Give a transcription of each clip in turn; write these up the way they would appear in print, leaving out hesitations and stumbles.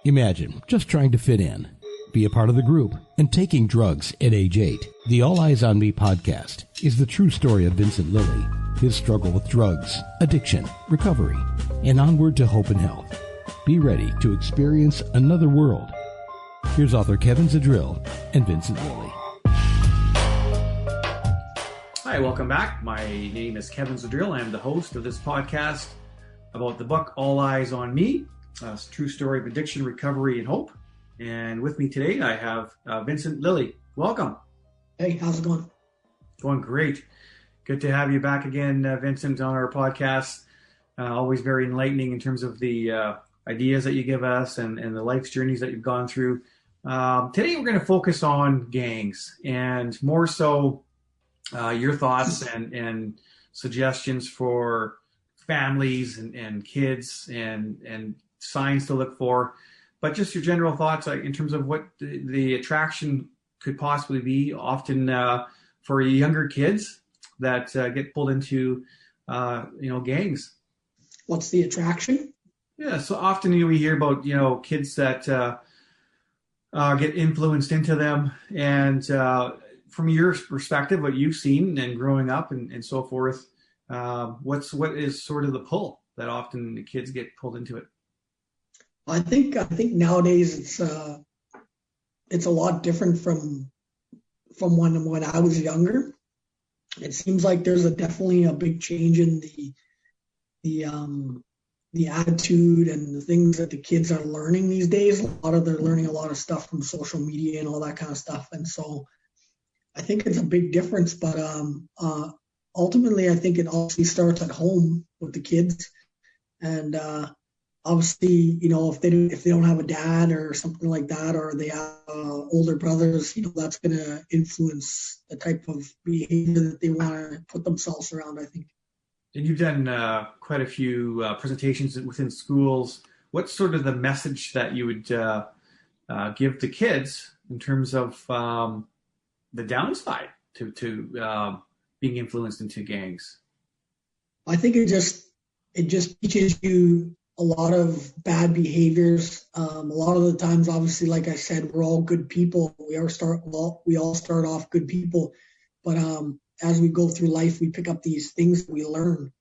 Imagine just trying to fit in, be a part of the group, and taking drugs at age 8. The All Eyes on Me podcast is the true story of Vincent Lilly, his struggle with drugs, addiction, recovery, and onward to hope and health. Be ready to experience another world. Here's author Kevin Zdrill and Vincent Lilly. Hi, welcome back. My name is Kevin Zdrill. I'm the host of this podcast about the book All Eyes on Me, a true story of addiction, recovery, and hope. And with me today, I have Vincent Lilly. Welcome. Hey, how's it going? Going great. Good to have you back again, Vincent, on our podcast. Always very enlightening in terms of the ideas that you give us and the life's journeys that you've gone through. Today, we're going to focus on gangs and more so your thoughts and suggestions for families and kids and signs to look for, but just your general thoughts in terms of what the attraction could possibly be often for younger kids that get pulled into gangs. What's the attraction? Yeah, so often we hear about kids that get influenced into them, and from your perspective, what you've seen and growing up and so forth, what is sort of the pull that often the kids get pulled into it? I think nowadays it's a lot different from when I was younger. It seems like there's definitely a big change in the attitude and the things that the kids are learning these days. They're learning a lot of stuff from social media and all that kind of stuff, and so I think it's a big difference. But ultimately, I think it also starts at home with the kids, and obviously, if they don't have a dad or something like that, or they have older brothers, that's going to influence the type of behavior that they want to put themselves around, I think. And you've done quite a few presentations within schools. What's sort of the message that you would give to kids in terms of the downside to being influenced into gangs? I think it just teaches you a lot of bad behaviors. A lot of the times, obviously, like I said, we're all good people. We all start off good people, but as we go through life, we pick up these things that we learn.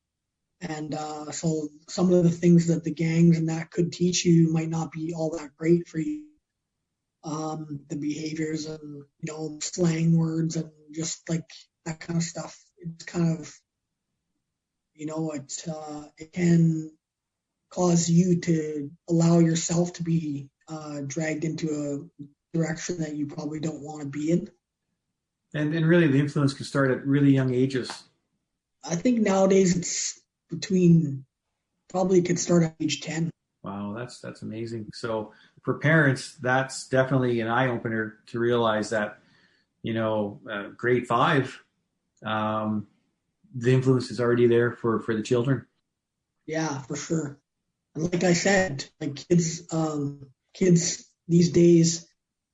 And so some of the things that the gangs and that could teach you might not be all that great for you. The behaviors and, slang words and just like that kind of stuff. It's kind of, it can cause you to allow yourself to be dragged into a direction that you probably don't want to be in. And really the influence can start at really young ages. I think nowadays it's could start at age 10. Wow, that's amazing. So for parents, that's definitely an eye-opener to realize that, grade 5, the influence is already there for the children. Yeah, for sure. And like I said, like kids these days,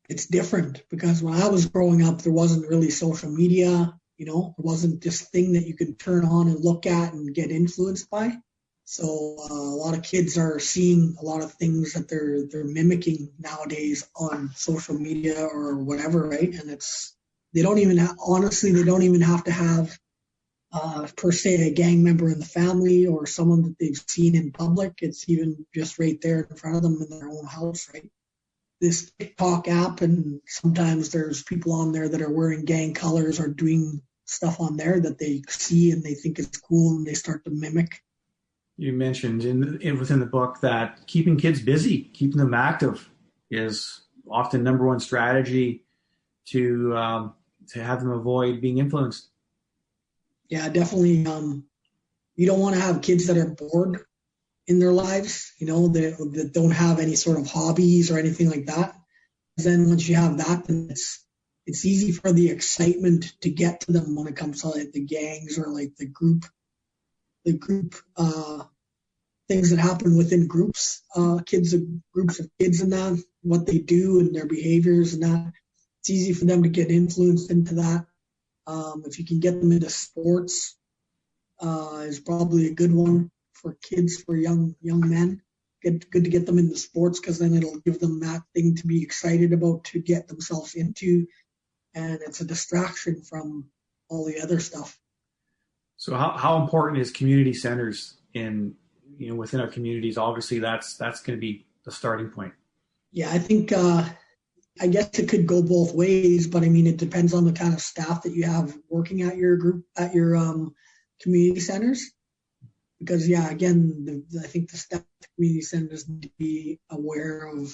it's different because when I was growing up, there wasn't really social media. There wasn't this thing that you could turn on and look at and get influenced by. So a lot of kids are seeing a lot of things that they're mimicking nowadays on social media or whatever, right? And they don't even have to have per se a gang member in the family or someone that they've seen in public. It's even just right there in front of them in their own house, right? This TikTok app, and sometimes there's people on there that are wearing gang colors or doing stuff on there that they see and they think is cool and they start to mimic. You mentioned within the book that keeping kids busy, keeping them active is often number one strategy to have them avoid being influenced. Yeah, definitely. You don't want to have kids that are bored in their lives, that don't have any sort of hobbies or anything like that. Then once you have that, then it's easy for the excitement to get to them when it comes to like the gangs or like the group things that happen within groups of kids and that, what they do and their behaviors and that. It's easy for them to get influenced into that. If you can get them into sports, is probably a good one for kids, for young men. good to get them into sports, because then it'll give them that thing to be excited about, to get themselves into, and it's a distraction from all the other stuff. So how important is community centers within our communities? Obviously, that's going to be the starting point. Yeah, I think I guess it could go both ways, but I mean, it depends on the kind of staff that you have working at your group, at your community centers. Because again, I think the staff at the community centers need to be aware of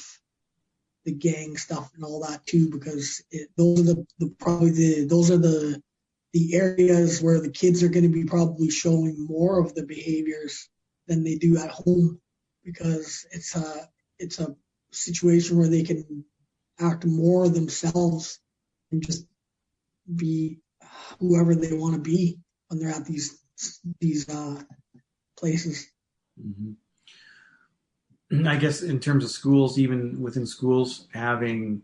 the gang stuff and all that too, because those are the areas where the kids are going to be probably showing more of the behaviors than they do at home, because it's a situation where they can act more themselves and just be whoever they want to be when they're at these places. Mm-hmm. I guess in terms of schools, even within schools, having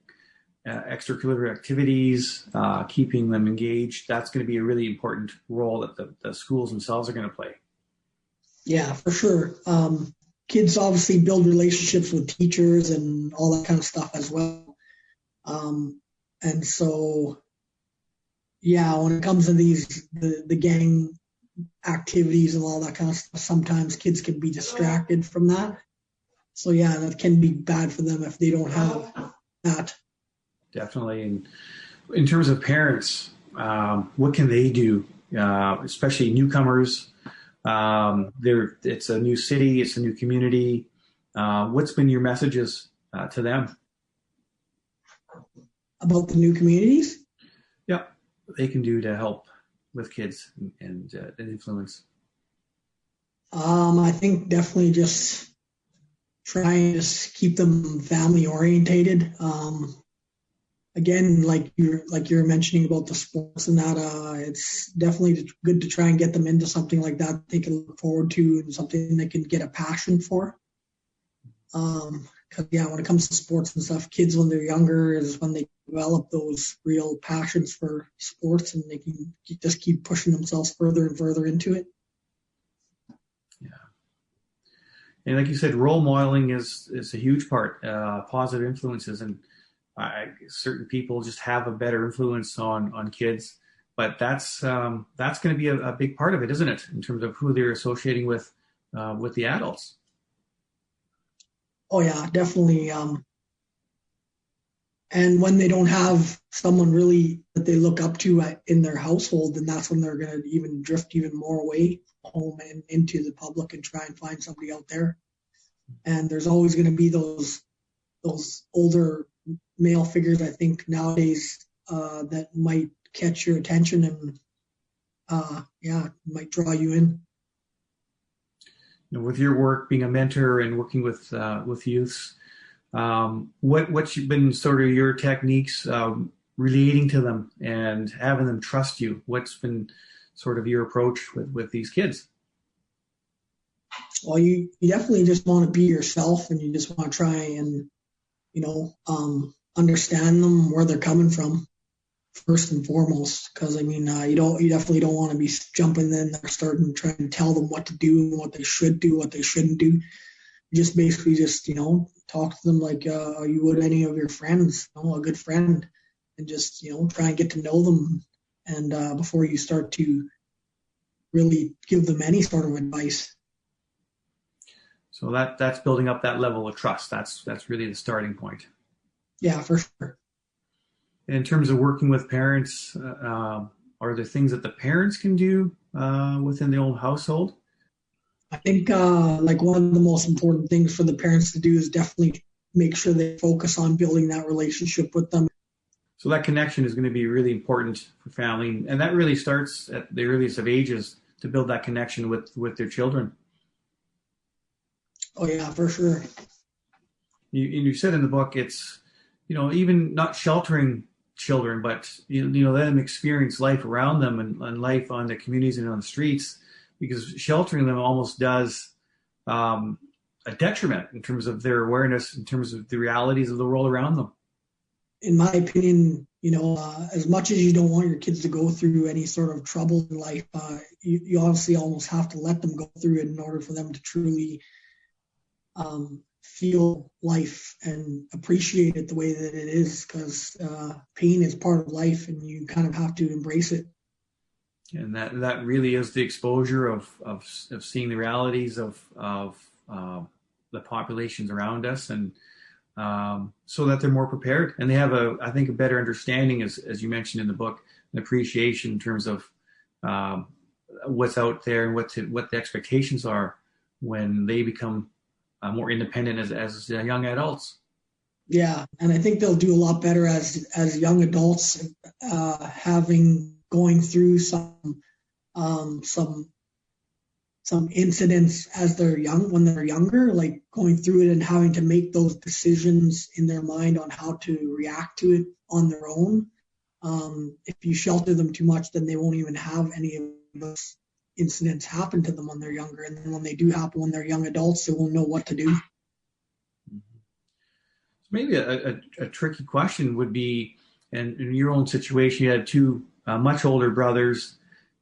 extracurricular activities, keeping them engaged, that's going to be a really important role that the schools themselves are going to play. Yeah, for sure. Kids obviously build relationships with teachers and all that kind of stuff as well. And so, when it comes to the gang activities and all that kind of stuff, sometimes kids can be distracted from that. So that can be bad for them if they don't have that. Definitely. And in terms of parents, what can they do, especially newcomers? It's a new city, it's a new community. What's been your messages to them? About the new communities? Yeah, they can do to help with kids and influence. I think definitely just try and just keep them family orientated. Again, like you're mentioning about the sports and that, it's definitely good to try and get them into something like that they can look forward to and something they can get a passion for. Because when it comes to sports and stuff, kids when they're younger is when they develop those real passions for sports, and they can just keep pushing themselves further and further into it. Yeah. And like you said, role modeling is a huge part, positive influences, and certain people just have a better influence on kids, but that's going to be a big part of it, isn't it, in terms of who they're associating with the adults? Oh yeah, definitely. And when they don't have someone really that they look up to in their household, then that's when they're going to even drift even more away from home and into the public and try and find somebody out there. And there's always going to be those older male figures, I think, nowadays that might catch your attention and might draw you in. With your work, being a mentor and working with youths, what's been sort of your techniques relating to them and having them trust you? What's been sort of your approach with these kids? Well, you definitely just want to be yourself, and you just want to try and understand them, where they're coming from, first and foremost. Because you definitely don't want to be jumping in there, starting trying to tell them what to do and what they should do, what they shouldn't do. You just basically talk to them like you would any of your friends, a good friend, and just try and get to know them, and before you start to really give them any sort of advice. So that's building up that level of trust. That's really the starting point. Yeah, for sure. And in terms of working with parents, are there things that the parents can do within their own household? I think one of the most important things for the parents to do is definitely make sure they focus on building that relationship with them. So that connection is going to be really important for family, and that really starts at the earliest of ages to build that connection with their children. Oh yeah, for sure. You said in the book, it's even not sheltering children, but let them experience life around them and life on the communities and on the streets, because sheltering them almost does a detriment in terms of their awareness, in terms of the realities of the world around them. In my opinion, as much as you don't want your kids to go through any sort of trouble in life, you honestly almost have to let them go through it in order for them to truly feel life and appreciate it the way that it is, because pain is part of life and you kind of have to embrace it. And that really is the exposure of seeing the realities of the populations around us, and so that they're more prepared and they have I think a better understanding, as you mentioned in the book, an appreciation in terms of what's out there and what the expectations are when they become more independent as young adults. Yeah, and I think they'll do a lot better as young adults, going through some incidents when they're younger, like going through it and having to make those decisions in their mind on how to react to it on their own. If you shelter them too much, then they won't even have any of those incidents happen to them when they're younger. And then when they do happen when they're young adults, they won't know what to do. Maybe a tricky question would be, and in your own situation, you had two much older brothers,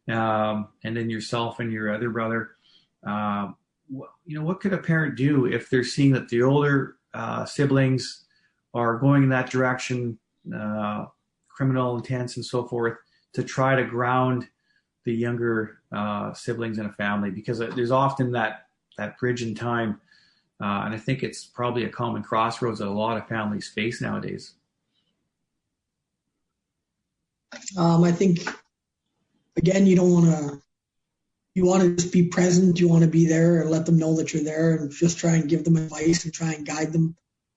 and then yourself and your other brother. What could a parent do if they're seeing that the older siblings are going in that direction, criminal intents and so forth, to try to ground the younger siblings in a family? Because there's often that bridge in time, and I think it's probably a common crossroads that a lot of families face nowadays. I think, again, you want to just be present. You want to be there and let them know that you're there, and just try and give them advice and try and guide them.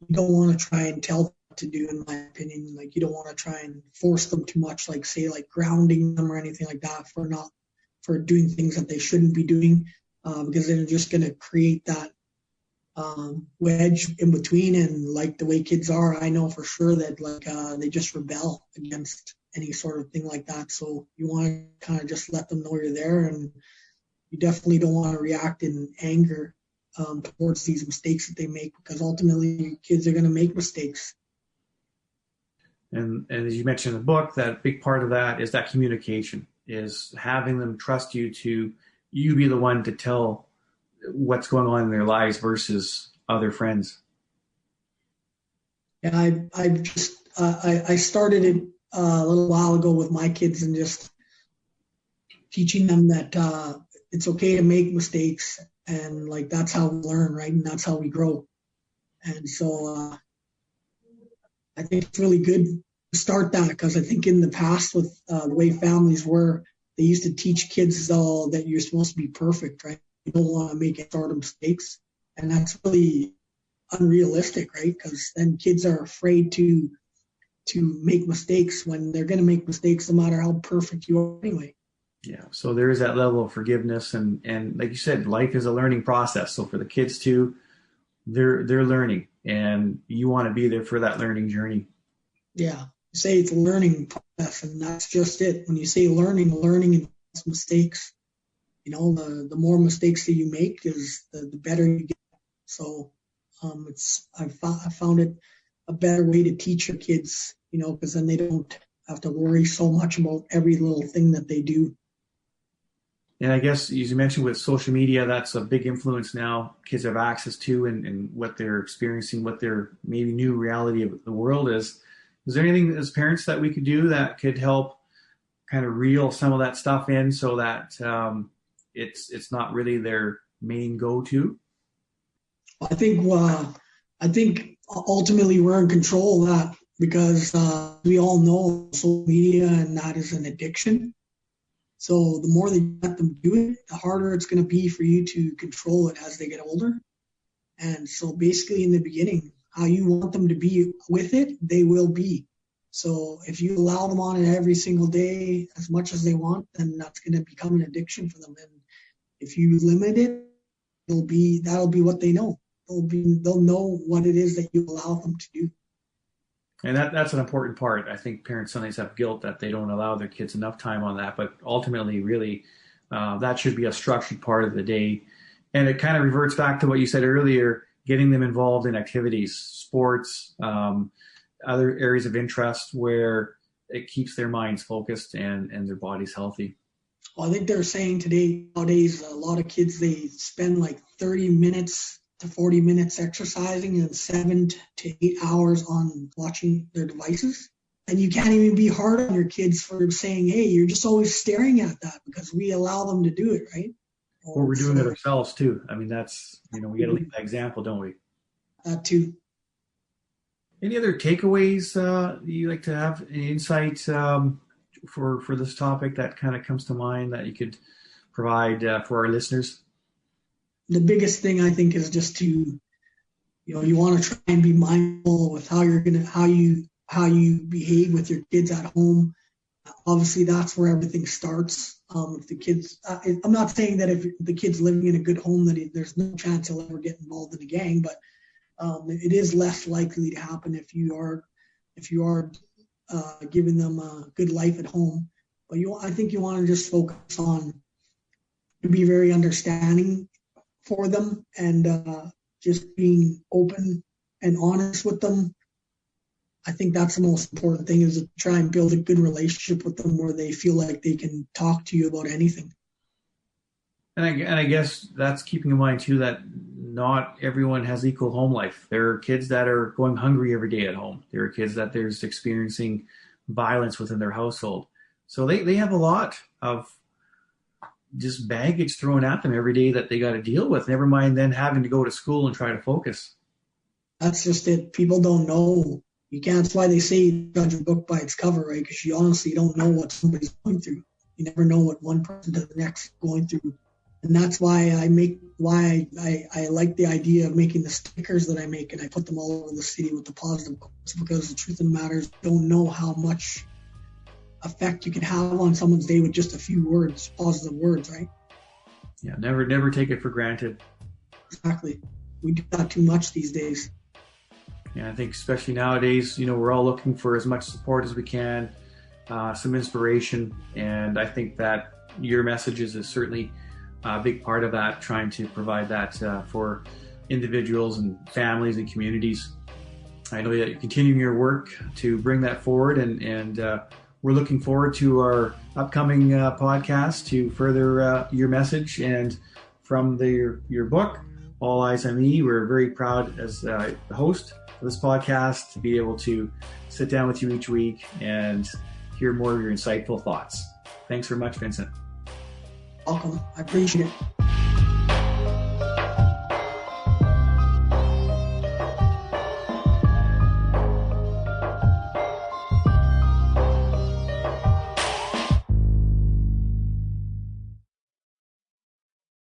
You don't want to try and tell them what to do, in my opinion. Like, you don't want to try and force them too much, like say like grounding them or anything like that for doing things that they shouldn't be doing, because they're just going to create that wedge in between. And like the way kids are, I know for sure that they just rebel against any sort of thing like that. So you want to kind of just let them know you're there, and you definitely don't want to react in anger towards these mistakes that they make, because ultimately kids are going to make mistakes. And as you mentioned in the book, that big part of that is that communication, is having them trust you to be the one to tell what's going on in their lives versus other friends. Yeah, I started it a little while ago with my kids, and just teaching them that it's okay to make mistakes, and like that's how we learn, right? And that's how we grow. And so I think it's really good to start that, because I think in the past, with the way families were, they used to teach kids that you're supposed to be perfect, right? You don't want to make any sort of mistakes, and that's really unrealistic, right? Because then kids are afraid to make mistakes when they're going to make mistakes no matter how perfect you are anyway. Yeah, so there is that level of forgiveness, and like you said, life is a learning process. So for the kids too, they're learning, and you want to be there for that learning journey. Yeah, you say it's a learning process, and that's just it. When you say learning involves mistakes. The more mistakes that you make is the better you get. So I found it a better way to teach your kids, because then they don't have to worry so much about every little thing that they do. And I guess, as you mentioned, with social media, that's a big influence now. Kids have access to, and what they're experiencing, what their maybe new reality of the world is. Is there anything as parents that we could do that could help kind of reel some of that stuff in, so that it's not really their main go-to? I think ultimately we're in control of that, because we all know social media, and that is an addiction. So the more that you let them do it, the harder it's going to be for you to control it as they get older. And so basically in the beginning, how you want them to be with it, they will be. So if you allow them on it every single day as much as they want, then that's going to become an addiction for them. And if you limit it, that'll be what they know. They'll know what it is that you allow them to do. And that's an important part. I think parents sometimes have guilt that they don't allow their kids enough time on that, but ultimately, really, that should be a structured part of the day. And it kind of reverts back to what you said earlier, getting them involved in activities, sports, other areas of interest where it keeps their minds focused and their bodies healthy. Well, I think they're saying nowadays, a lot of kids, they spend like 30 minutes to 40 minutes exercising and 7 to 8 hours on watching their devices. And you can't even be hard on your kids for saying, hey, you're just always staring at that, because we allow them to do it, right? Or we're doing it ourselves too. I mean, that's, we got to lead by example, don't we? That too. Any other takeaways you like to have? Any insight for this topic that kind of comes to mind that you could provide for our listeners? The biggest thing I think is just to, you want to try and be mindful with how you behave with your kids at home. Obviously, that's where everything starts. If the kids, I'm not saying that if the kid's living in a good home that there's no chance he'll ever get involved in a gang, but it is less likely to happen if you are giving them a good life at home. But I think you want to just focus on to be very understanding for them and just being open and honest with them. I think that's the most important thing, is to try and build a good relationship with them where they feel like they can talk to you about anything. And I guess that's keeping in mind too that not everyone has equal home life. There are kids that are going hungry every day at home. There are kids that there's experiencing violence within their household. So they have a lot of just baggage thrown at them every day that they got to deal with. Never mind then having to go to school and try to focus. That's just it. People don't know. You can't. That's why they say judge a book by its cover, right? Because you honestly don't know what somebody's going through. You never know what one person to the next is going through. And that's why I like the idea of making the stickers that I make, and I put them all over the city with the positive quotes, because the truth of the matter is, you don't know how much effect you can have on someone's day with just a few words, positive words, right? Yeah, never take it for granted. Exactly. We do that too much these days. Yeah, I think especially nowadays, we're all looking for as much support as we can, some inspiration, and I think that your messages is certainly a big part of that, trying to provide that for individuals and families and communities. I know that you're continuing your work to bring that forward, and we're looking forward to our upcoming podcast to further your message. And from your book, All Eyes on Me, we're very proud as the host of this podcast to be able to sit down with you each week and hear more of your insightful thoughts. Thanks very much, Vincent. Welcome. I appreciate it.